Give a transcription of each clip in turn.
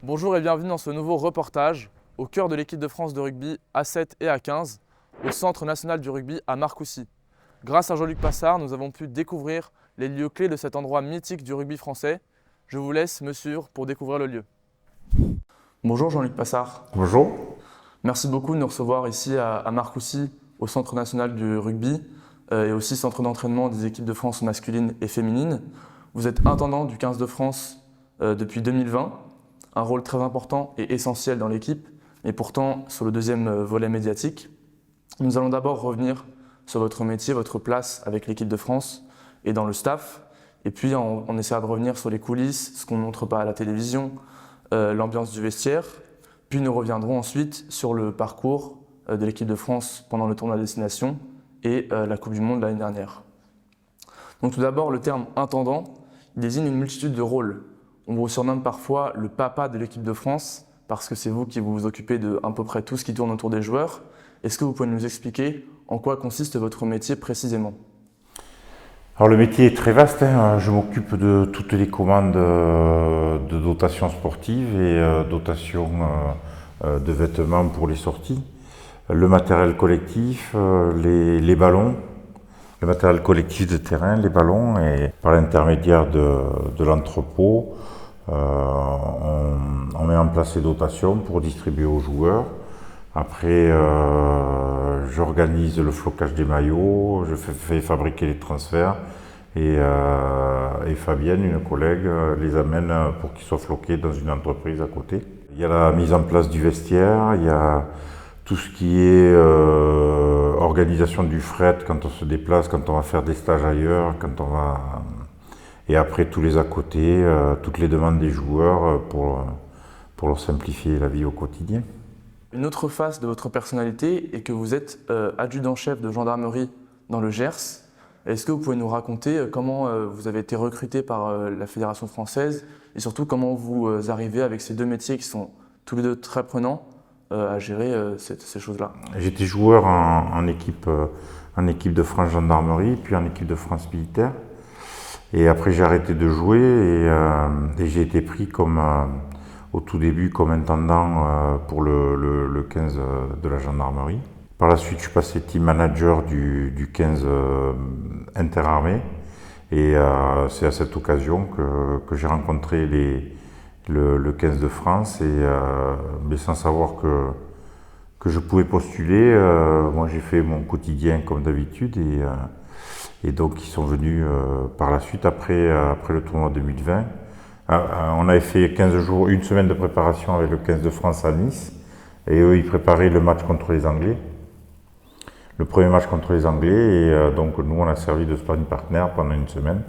Bonjour et bienvenue dans ce nouveau reportage au cœur de l'équipe de France de rugby A7 et A15 au Centre national du rugby à Marcoussis. Grâce à Jean-Luc Passard, nous avons pu découvrir les lieux clés de cet endroit mythique du rugby français. Je vous laisse, monsieur, pour découvrir le lieu. Bonjour Jean-Luc Passard. Bonjour. Merci beaucoup de nous recevoir ici à Marcoussis au Centre national du rugby et aussi centre d'entraînement des équipes de France masculines et féminines. Vous êtes intendant du 15 de France depuis 2020. Un rôle très important et essentiel dans l'équipe, et pourtant sur le deuxième volet médiatique. Nous allons d'abord revenir sur votre métier, votre place avec l'équipe de France et dans le staff, et puis on essaiera de revenir sur les coulisses, ce qu'on ne montre pas à la télévision, l'ambiance du vestiaire, puis nous reviendrons ensuite sur le parcours de l'équipe de France pendant le tournoi de destination et la Coupe du Monde l'année dernière. Donc tout d'abord, le terme intendant désigne une multitude de rôles. On vous surnomme parfois le papa de l'équipe de France parce que c'est vous qui vous occupez de à peu près tout ce qui tourne autour des joueurs. Est-ce que vous pouvez nous expliquer en quoi consiste votre métier précisément? Alors le métier est très vaste, hein. Je m'occupe de toutes les commandes de dotation sportive et dotation de vêtements pour les sorties, le matériel collectif, les ballons, le matériel collectif de terrain, les ballons, et par l'intermédiaire de l'entrepôt, on met en place les dotations pour distribuer aux joueurs. Après, j'organise le flocage des maillots, je fais fabriquer les transferts et Fabienne, une collègue, les amène pour qu'ils soient floqués dans une entreprise à côté. Il y a la mise en place du vestiaire, il y a tout ce qui est organisation du fret quand on se déplace, quand on va faire des stages ailleurs, et après tous les à côté, toutes les demandes des joueurs pour leur simplifier la vie au quotidien. Une autre face de votre personnalité est que vous êtes adjudant-chef de gendarmerie dans le Gers. Est-ce que vous pouvez nous raconter comment vous avez été recruté par la Fédération française et surtout comment vous arrivez avec ces deux métiers qui sont tous les deux très prenants à gérer ces choses-là? J'étais joueur en équipe de France gendarmerie, puis en équipe de France militaire. Et après j'ai arrêté de jouer et j'ai été pris au tout début comme intendant pour le 15 de la gendarmerie. Par la suite je suis passé team manager du 15 interarmée et c'est à cette occasion que j'ai rencontré le 15 de France mais sans savoir que je pouvais postuler. Moi j'ai fait mon quotidien comme d'habitude et donc ils sont venus par la suite après le tournoi 2020. On avait fait 15 jours, une semaine de préparation avec le 15 de France à Nice et eux ils préparaient le match contre les Anglais. Le premier match contre les Anglais et donc nous on a servi de sparring partner pendant une semaine.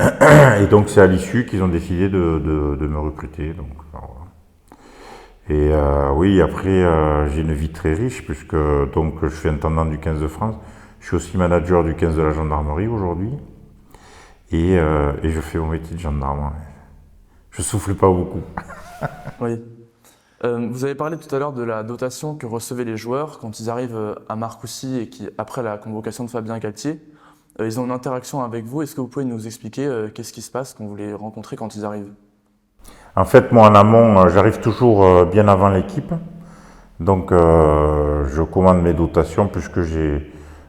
Et donc c'est à l'issue qu'ils ont décidé de me recruter. Donc, et oui, après j'ai une vie très riche puisque donc, je suis intendant du 15 de France. Je suis aussi manager du 15 de la gendarmerie aujourd'hui et je fais mon métier de gendarme. Je souffle pas beaucoup. Oui. Vous avez parlé tout à l'heure de la dotation que recevaient les joueurs quand ils arrivent à Marcoussis et qui, après la convocation de Fabien Galtier, ils ont une interaction avec vous. Est-ce que vous pouvez nous expliquer qu'est-ce qui se passe quand vous les rencontrez quand ils arrivent? En fait, moi en amont, j'arrive toujours bien avant l'équipe. Donc je commande mes dotations puisque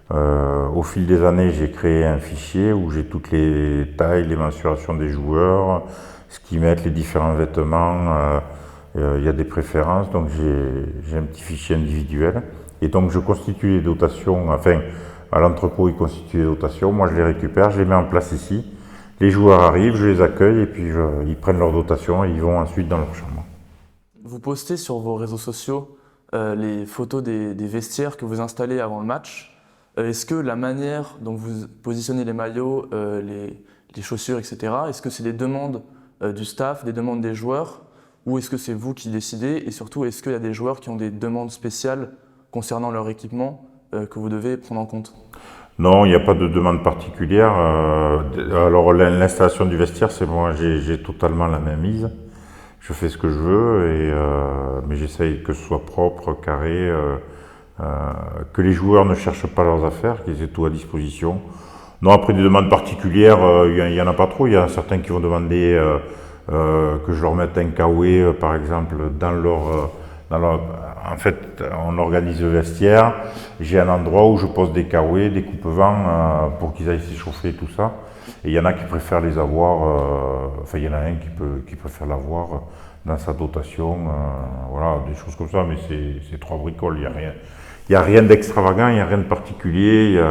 au fil des années, j'ai créé un fichier où j'ai toutes les tailles, les mensurations des joueurs, ce qu'ils mettent, les différents vêtements. Il y a des préférences, donc j'ai un petit fichier individuel. Et donc je constitue les dotations, enfin à l'entrepôt ils constituent les dotations, moi je les récupère, je les mets en place ici. Les joueurs arrivent, je les accueille et puis ils prennent leurs dotations et ils vont ensuite dans leur chambre. Vous postez sur vos réseaux sociaux les photos des vestiaires que vous installez avant le match. Est-ce que la manière dont vous positionnez les maillots, les chaussures, etc., est-ce que c'est des demandes du staff, des demandes des joueurs, ou est-ce que c'est vous qui décidez? Et surtout, est-ce qu'il y a des joueurs qui ont des demandes spéciales concernant leur équipement que vous devez prendre en compte? Non, il n'y a pas de demande particulière. Alors l'installation du vestiaire, c'est moi, j'ai totalement la main mise. Je fais ce que je veux, mais j'essaye que ce soit propre, carré, que les joueurs ne cherchent pas leurs affaires, qu'ils aient tout à disposition. Non, après des demandes particulières, il n'y en a pas trop. Il y a certains qui vont demander que je leur mette un kawaii par exemple en fait, on organise le vestiaire, j'ai un endroit où je pose des kawaii, des coupe-vents pour qu'ils aillent s'échauffer et tout ça. Et il y en a qui préfèrent les avoir, enfin il y en a un qui préfère l'avoir dans sa dotation, voilà, des choses comme ça, mais c'est trois bricoles, il y a rien d'extravagant, il n'y a rien de particulier,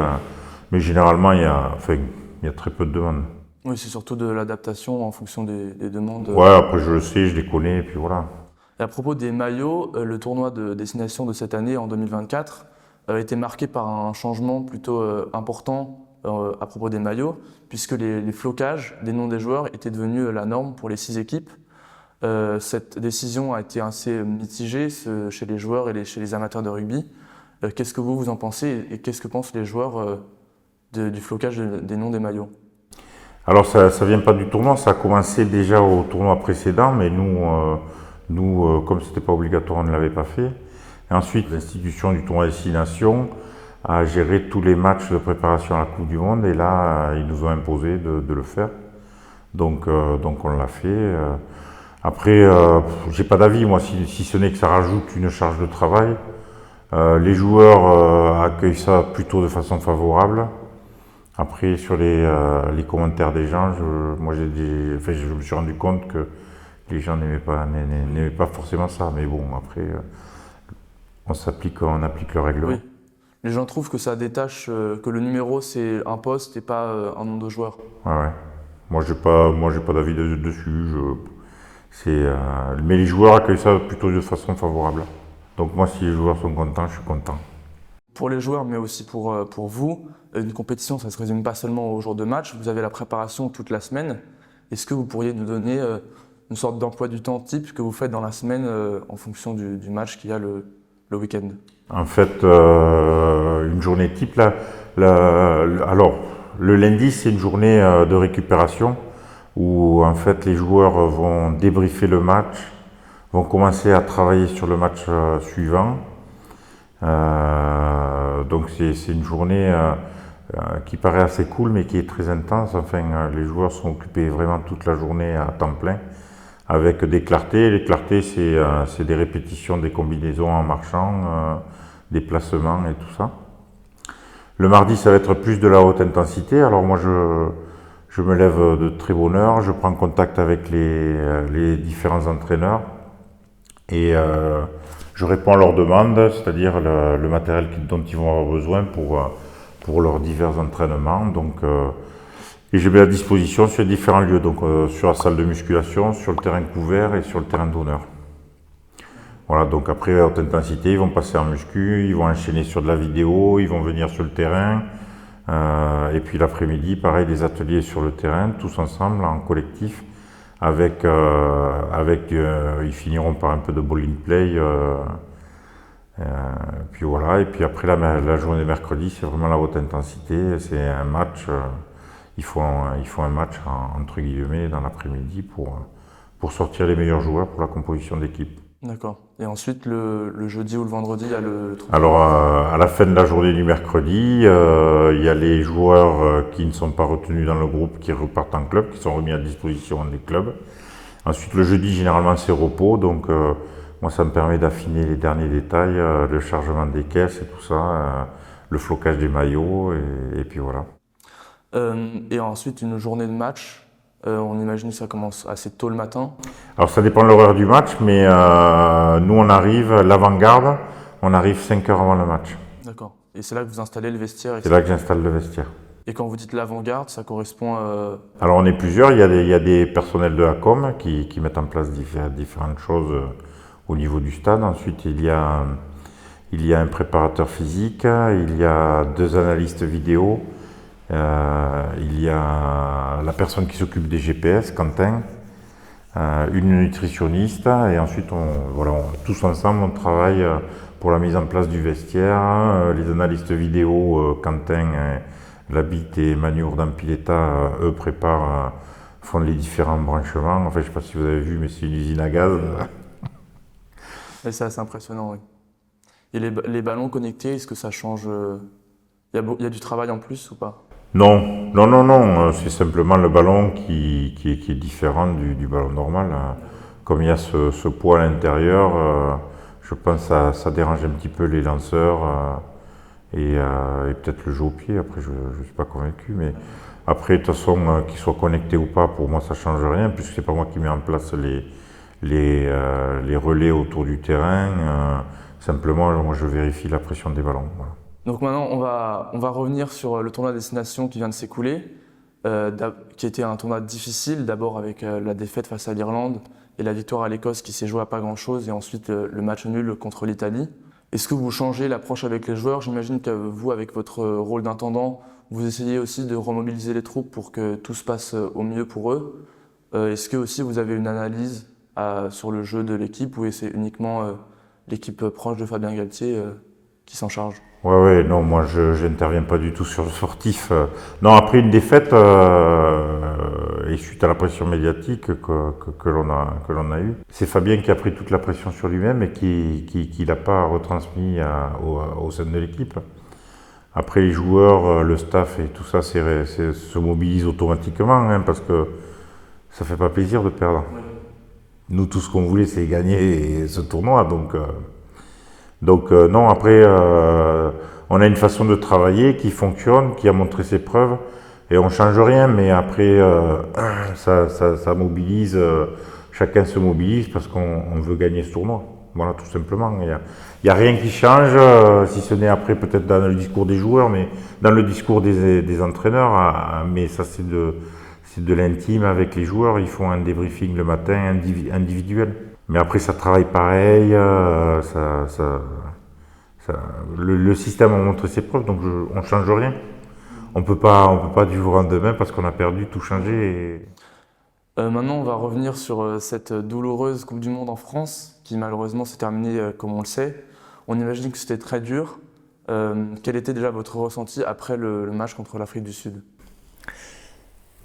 mais généralement il y a très peu de demandes. Oui, c'est surtout de l'adaptation en fonction des demandes. Ouais, après je le sais, je les connais, et puis voilà. Et à propos des maillots, le tournoi de destination de cette année, en 2024, a été marqué par un changement plutôt important à propos des maillots, puisque les flocages des noms des joueurs étaient devenus la norme pour les 6 équipes. Cette décision a été assez mitigée chez les joueurs et chez les amateurs de rugby. Qu'est-ce que vous en pensez et qu'est-ce que pensent les joueurs du flocage des noms des maillots? Alors ça vient pas du tournoi, ça a commencé déjà au tournoi précédent, mais nous comme c'était pas obligatoire, on ne l'avait pas fait. Et ensuite, l'institution du tournoi Destination a géré tous les matchs de préparation à la Coupe du Monde, et là, ils nous ont imposé de le faire. Donc on l'a fait. Après, j'ai pas d'avis, moi, si ce n'est que ça rajoute une charge de travail. Les joueurs accueillent ça plutôt de façon favorable. Après, sur les commentaires des gens, je me suis rendu compte que les gens n'aimaient pas forcément ça. Mais bon, après, on applique le règlement. Oui. Les gens trouvent que ça détache, que le numéro c'est un poste et pas un nombre de joueurs. Ouais. Moi, j'ai pas d'avis dessus. Mais les joueurs accueillent ça plutôt de façon favorable. Donc moi, si les joueurs sont contents, je suis content. Pour les joueurs, mais aussi pour vous, une compétition, ça ne se résume pas seulement au jour de match. Vous avez la préparation toute la semaine. Est-ce que vous pourriez nous donner une sorte d'emploi du temps type que vous faites dans la semaine en fonction du match qu'il y a le week-end? En fait, une journée type, alors, le lundi, c'est une journée de récupération où en fait les joueurs vont débriefer le match, vont commencer à travailler sur le match suivant. Donc c'est une journée qui paraît assez cool, mais qui est très intense. Enfin, les joueurs sont occupés vraiment toute la journée à temps plein avec des clartés. Les clartés, c'est des répétitions des combinaisons en marchant, des placements et tout ça. Le mardi, ça va être plus de la haute intensité. Alors moi, je me lève de très bonne heure, je prends contact avec les différents entraîneurs et je réponds à leurs demandes, c'est-à-dire le matériel dont ils vont avoir besoin pour leurs divers entraînements. Donc, et je mets à disposition sur différents lieux, donc sur la salle de musculation, sur le terrain couvert et sur le terrain d'honneur. Voilà, donc après à haute intensité, ils vont passer en muscu, ils vont enchaîner sur de la vidéo, ils vont venir sur le terrain. Et puis l'après-midi, pareil, des ateliers sur le terrain, tous ensemble, en collectif. Ils finiront par un peu de bowling play. Puis voilà, et puis après la journée mercredi, c'est vraiment la haute intensité. C'est un match, il faut un match entre guillemets dans l'après-midi pour sortir les meilleurs joueurs pour la composition d'équipe. D'accord. Et ensuite, le jeudi ou le vendredi, il y a le truc. Alors, à la fin de la journée du mercredi, il y a les joueurs qui ne sont pas retenus dans le groupe qui repartent en club, qui sont remis à disposition des clubs. Ensuite, le jeudi, généralement, c'est repos. Donc, moi, ça me permet d'affiner les derniers détails, le chargement des caisses et tout ça, le flocage des maillots, et puis voilà. Et ensuite, une journée de match. On imagine que ça commence assez tôt le matin. Alors ça dépend de l'horaire du match, mais nous on arrive, l'avant-garde, on arrive 5 heures avant le match. D'accord. Et c'est là que vous installez le vestiaire, C'est là que j'installe le vestiaire. Et quand vous dites l'avant-garde, ça correspond à... Alors on est plusieurs, il y a des personnels de la com qui mettent en place différentes choses au niveau du stade. Ensuite il y a un préparateur physique, il y a 2 analystes vidéo, il y a la personne qui s'occupe des GPS, Quentin, une nutritionniste, et ensuite tous ensemble on travaille pour la mise en place du vestiaire. Les analystes vidéo, Quentin, Labitte et Maniour d'Ampiletta, eux font les différents branchements. Enfin, je ne sais pas si vous avez vu, mais c'est une usine à gaz. Et c'est assez impressionnant, oui. Et les ballons connectés, est-ce que ça change? Il y a du travail en plus ou pas? Non, non, non, non, c'est simplement le ballon qui est différent du ballon normal. Comme il y a ce poids à l'intérieur, je pense que ça dérange un petit peu les lanceurs et peut-être le jeu au pied. Après, je ne suis pas convaincu, mais après, de toute façon, qu'ils soient connectés ou pas, pour moi, ça ne change rien, puisque c'est pas moi qui mets en place les relais autour du terrain. Simplement, moi, je vérifie la pression des ballons. Voilà. Donc maintenant, on va revenir sur le tournoi Destination qui vient de s'écouler, qui était un tournoi difficile, d'abord avec la défaite face à l'Irlande et la victoire à l'Écosse qui s'est jouée à pas grand-chose, et ensuite le match nul contre l'Italie. Est-ce que vous changez l'approche avec les joueurs? J'imagine que vous, avec votre rôle d'intendant, vous essayez aussi de remobiliser les troupes pour que tout se passe au mieux pour eux. Est-ce que aussi vous avez une analyse sur le jeu de l'équipe, ou c'est uniquement l'équipe proche de Fabien Galtier qui s'en charge? Ouais, non, moi je n'interviens pas du tout sur le sportif. Non, après une défaite, et suite à la pression médiatique que l'on a eue, c'est Fabien qui a pris toute la pression sur lui-même et qui l'a pas retransmis au sein de l'équipe. Après, les joueurs, le staff et tout ça se mobilisent automatiquement, hein, parce que ça fait pas plaisir de perdre. Ouais. Nous, tout ce qu'on voulait, c'est gagner ce tournoi, donc non, après, on a une façon de travailler qui fonctionne, qui a montré ses preuves, et on ne change rien, mais après, ça mobilise, chacun se mobilise parce qu'on veut gagner ce tournoi. Voilà, tout simplement. Il n'y a rien qui change, si ce n'est après peut-être dans le discours des joueurs, mais dans le discours des entraîneurs, mais ça c'est de l'intime avec les joueurs, ils font un débriefing le matin individuel. Mais après, ça travaille pareil, le système a montré ses preuves, donc on ne change rien. On peut pas du jour au lendemain, parce qu'on a perdu, tout changer. Maintenant, on va revenir sur cette douloureuse Coupe du Monde en France, qui malheureusement s'est terminée comme on le sait. On imagine que c'était très dur. Quel était déjà votre ressenti après le match contre l'Afrique du Sud?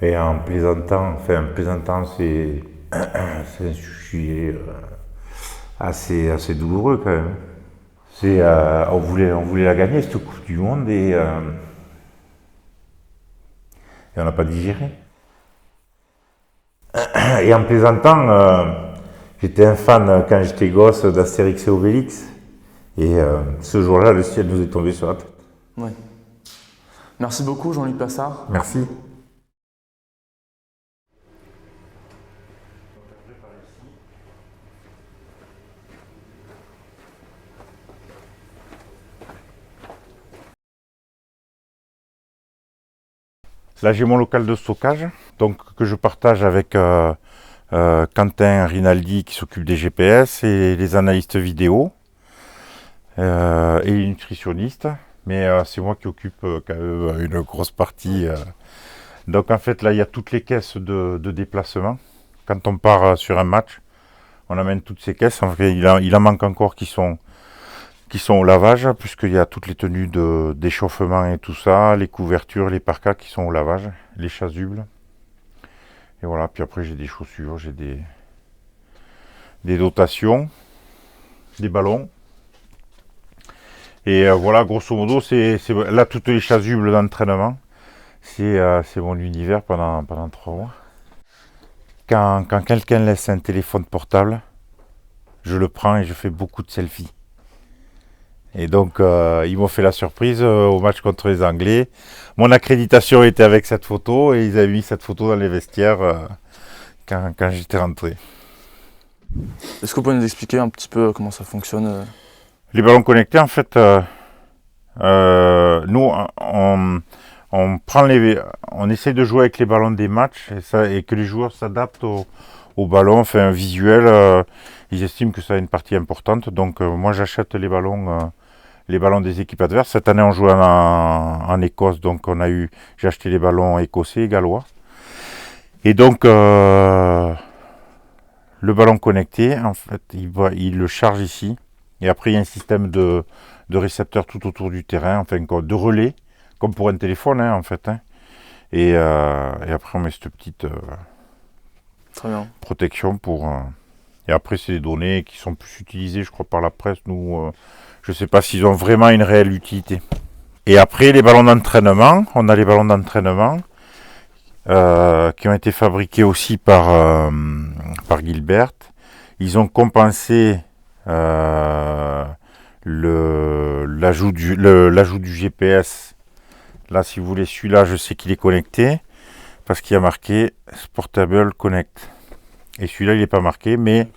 Et en plaisantant, c'est un sujet assez douloureux quand même. On voulait la gagner, cette Coupe du Monde, et on n'a pas digéré. Et en plaisantant, j'étais un fan quand j'étais gosse d'Astérix et Obélix, et ce jour-là, le ciel nous est tombé sur la tête. Ouais. Merci beaucoup, Jean-Luc Passard. Merci. Là, j'ai mon local de stockage, donc que je partage avec Quentin Rinaldi qui s'occupe des GPS et les analystes vidéo et les nutritionnistes. Mais c'est moi qui occupe quand même une grosse partie. Donc en fait, là, il y a toutes les caisses de déplacement. Quand on part sur un match, on amène toutes ces caisses. En fait, il en manque encore qui sont au lavage, puisqu'il y a toutes les tenues d'échauffement et tout ça, les couvertures, les parkas qui sont au lavage, les chasubles. Et voilà, puis après j'ai des chaussures, j'ai des dotations, des ballons. Et voilà, grosso modo, c'est là toutes les chasubles d'entraînement. C'est mon univers pendant 3 mois. Quand quelqu'un laisse un téléphone portable, je le prends et je fais beaucoup de selfies. Et donc, ils m'ont fait la surprise au match contre les Anglais. Mon accréditation était avec cette photo, et ils avaient mis cette photo dans les vestiaires quand j'étais rentré. Est-ce que vous pouvez nous expliquer un petit peu comment ça fonctionne? Les ballons connectés, en fait, nous, on essaie de jouer avec les ballons des matchs, et que les joueurs s'adaptent au ballon, fait un visuel. Ils estiment que ça a une partie importante. Donc, moi, j'achète les ballons des équipes adverses. Cette année, on jouait en Écosse, donc j'ai acheté les ballons écossais et gallois. Et donc, le ballon connecté, en fait, il le charge ici. Et après, il y a un système de récepteurs tout autour du terrain, enfin, de relais, comme pour un téléphone, hein, en fait. Hein. Et après, on met cette petite Très bien. protection pour... Et après, c'est des données qui sont plus utilisées, je crois, par la presse. Nous, je ne sais pas s'ils ont vraiment une réelle utilité. Et après, les ballons d'entraînement, on a les ballons d'entraînement qui ont été fabriqués aussi par Gilbert. Ils ont compensé l'ajout du GPS. Là, si vous voulez, celui-là, je sais qu'il est connecté parce qu'il y a marqué Sportable Connect. Et celui-là, il n'est pas marqué, mais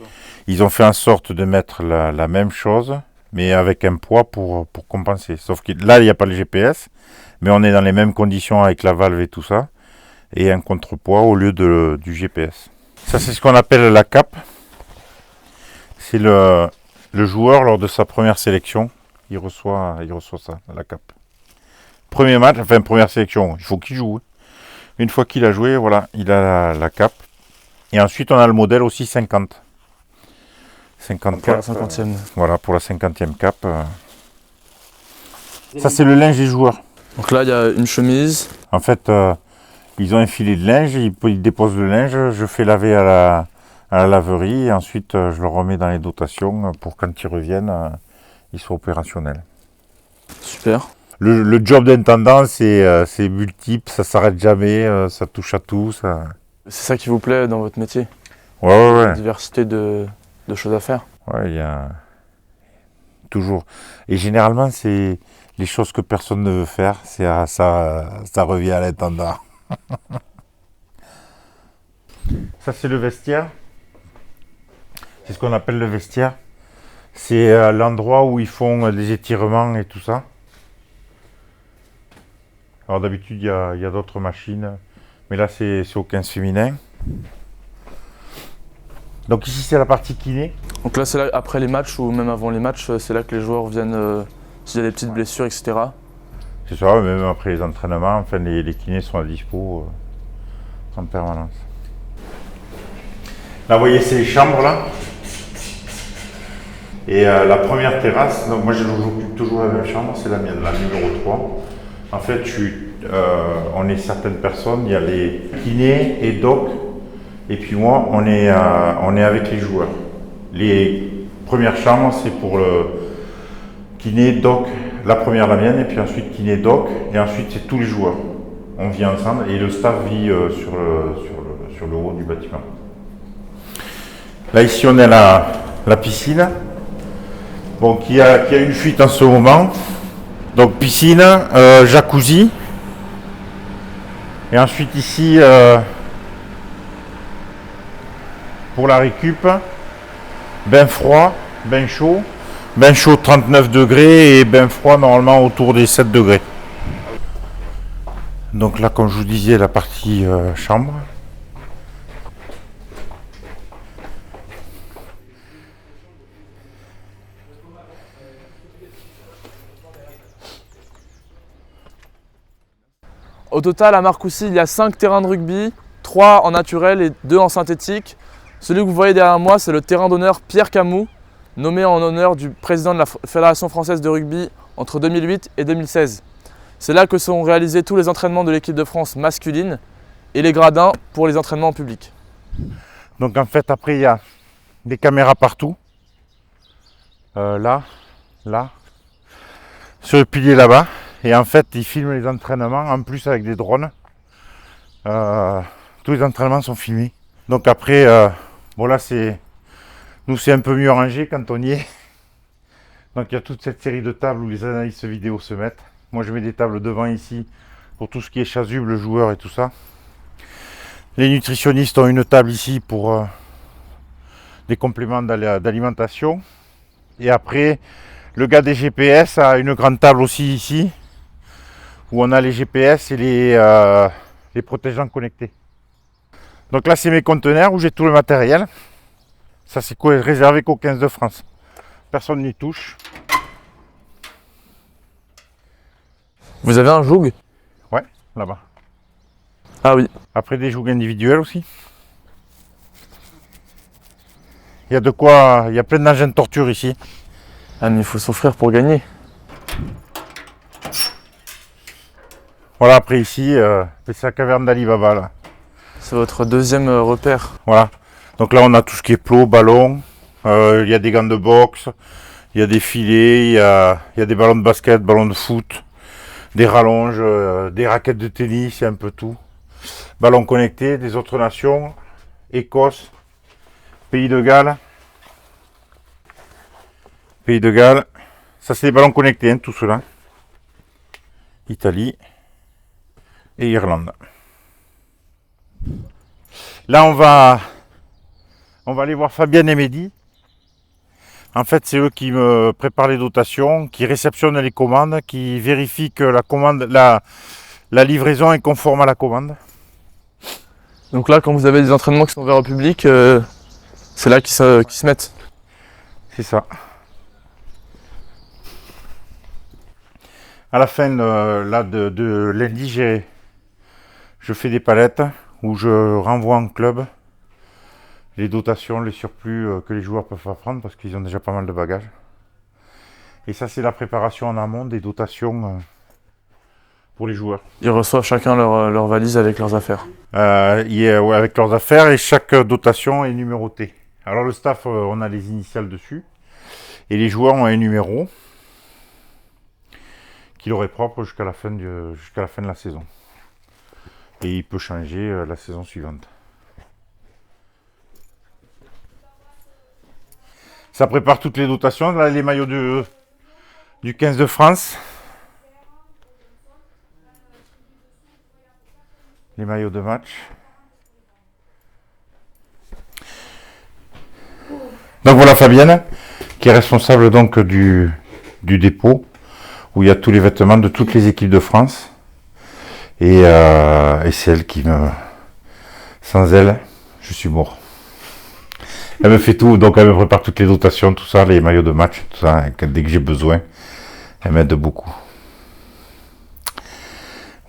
ils ont fait en sorte de mettre la même chose, mais avec un poids pour compenser. Sauf que là, il n'y a pas le GPS, mais on est dans les mêmes conditions avec la valve et tout ça, et un contrepoids au lieu du GPS. Ça, c'est ce qu'on appelle la cape. C'est le joueur, lors de sa première sélection, il reçoit ça, la cape. Premier match, enfin première sélection, il faut qu'il joue. Une fois qu'il a joué, voilà, il a la cape. Et ensuite, on a le modèle aussi 50. 50 Pour la cap, 50e. voilà, pour la 50e cape. Ça, c'est le linge des joueurs. Donc là, il y a une chemise. En fait, ils ont un filet de linge, ils déposent le linge, je fais laver à la laverie, et ensuite, je le remets dans les dotations pour quand ils reviennent, ils soient opérationnels. Super. Le job d'intendant, c'est multiple, ça s'arrête jamais, ça touche à tout. C'est ça qui vous plaît dans votre métier? Ouais. Une diversité de choses à faire. Ouais, il y a toujours. Et généralement, c'est les choses que personne ne veut faire, ça revient à l'intendant. Ça, c'est le vestiaire. C'est ce qu'on appelle le vestiaire. C'est l'endroit où ils font des étirements et tout ça. Alors d'habitude, il y a d'autres machines, mais là, c'est au 15 féminin. Donc ici, c'est la partie kiné. Donc là, c'est là, après les matchs ou même avant les matchs, c'est là que les joueurs viennent, s'il y a des petites blessures, etc. C'est ça, même après les entraînements, enfin, les kinés sont à dispo en permanence. Là, vous voyez, c'est les chambres, là. Et la première terrasse, donc moi, j'occupe toujours la même chambre, c'est la mienne, la numéro 3. En fait, on est certaines personnes, il y a les kinés et doc, et puis moi, on est avec les joueurs. Les premières chambres, c'est pour le kiné, doc, la première la mienne, et puis ensuite kiné, doc, et ensuite c'est tous les joueurs. On vit ensemble, et le staff vit sur le haut du bâtiment. Là, ici, on est à la piscine. Bon, qui a une fuite en ce moment. Donc piscine, jacuzzi. Et ensuite ici, pour la récup, bain froid, bain chaud. Bain chaud 39 degrés et bain froid normalement autour des 7 degrés. Donc là, comme je vous disais, la partie chambre. Au total, à Marcoussis, il y a 5 terrains de rugby, 3 en naturel et 2 en synthétique. Celui que vous voyez derrière moi, c'est le terrain d'honneur Pierre Camus, nommé en honneur du président de la Fédération française de rugby entre 2008 et 2016. C'est là que sont réalisés tous les entraînements de l'équipe de France masculine et les gradins pour les entraînements en public. Donc en fait, après, il y a des caméras partout. Là, sur le pilier là-bas. Et en fait, ils filment les entraînements, en plus avec des drones. Tous les entraînements sont filmés. Donc après, bon là, nous c'est un peu mieux rangé quand on y est. Donc il y a toute cette série de tables où les analystes vidéo se mettent. Moi, je mets des tables devant ici pour tout ce qui est chasuble, joueurs et tout ça. Les nutritionnistes ont une table ici pour des compléments d'alimentation. Et après, le gars des GPS a une grande table aussi ici, où on a les GPS et les protégeants connectés. Donc là, c'est mes conteneurs où j'ai tout le matériel. Ça, c'est réservé qu'aux 15 de France. Personne n'y touche. Vous avez un joug? Ouais, là-bas. Ah oui. Après, des jougs individuels aussi. Il y a de quoi, il y a plein d'engins de torture ici. Ah mais il faut s'offrir pour gagner. Voilà, après ici, c'est la caverne d'Ali Baba là. C'est votre deuxième repère. Voilà. Donc là, on a tout ce qui est plot, ballon. Il y a des gants de boxe, il y a des filets, il y a des ballons de basket, ballons de foot, des rallonges, des raquettes de tennis, et un peu tout. Ballons connectés des autres nations, Écosse, Pays de Galles. Pays de Galles, ça c'est des ballons connectés, hein, tout cela. Italie et Irlande. Là on va aller voir Fabienne et Mehdi. En fait c'est eux qui me préparent les dotations, qui réceptionnent les commandes, qui vérifient que la commande, la livraison est conforme à la commande. Donc là, quand vous avez des entraînements qui sont ouverts au public, c'est là qu'ils se mettent. C'est ça. À la fin là, de lundi, je fais des palettes où je renvoie en club les dotations, les surplus que les joueurs peuvent pas prendre parce qu'ils ont déjà pas mal de bagages. Et ça, c'est la préparation en amont des dotations pour les joueurs. Ils reçoivent chacun leur valise avec leurs affaires. Ouais, avec leurs affaires, et chaque dotation est numérotée. Alors le staff, on a les initiales dessus et les joueurs ont un numéro qui leur est propre jusqu'à la fin de la saison. Et il peut changer la saison suivante. Ça prépare toutes les dotations. Là, les maillots du 15 de France. Les maillots de match. Donc voilà Fabienne, qui est responsable donc du dépôt, où il y a tous les vêtements de toutes les équipes de France. Et c'est elle qui me... Sans elle, je suis mort. Elle me fait tout, donc elle me prépare toutes les dotations, tout ça, les maillots de match, tout ça, dès que j'ai besoin. Elle m'aide beaucoup.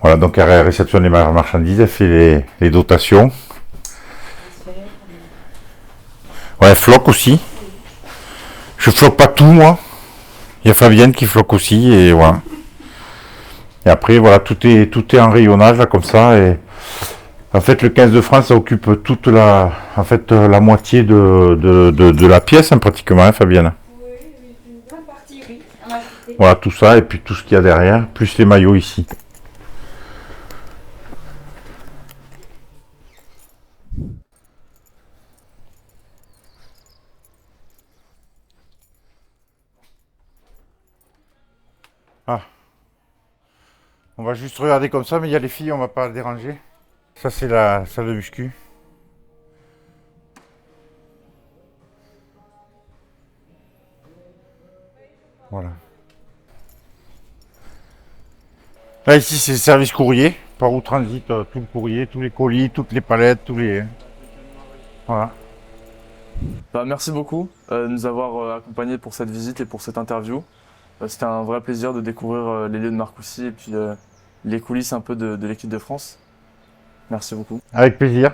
Voilà, donc elle réceptionne les marchandises, elle fait les dotations. Ouais, elle floque aussi. Je floque pas tout, moi. Il y a Fabienne qui floque aussi, et voilà. Et après, voilà, tout est en rayonnage, là, comme ça, et... En fait, le 15 de France, ça occupe toute la moitié de la pièce, hein, pratiquement, hein, Fabienne. Oui, une bonne partie, oui. Voilà, tout ça, et puis tout ce qu'il y a derrière, plus les maillots ici. Ah. On va juste regarder comme ça, mais il y a les filles, on va pas déranger. Ça, c'est la salle de muscu. Voilà. Là, ici, c'est le service courrier, par où transite tout le courrier, tous les colis, toutes les palettes, tous les... Voilà. Bah, merci beaucoup de nous avoir accompagnés pour cette visite et pour cette interview. C'était un vrai plaisir de découvrir les lieux de Marcoussis et puis les coulisses un peu de l'équipe de France. Merci beaucoup. Avec plaisir.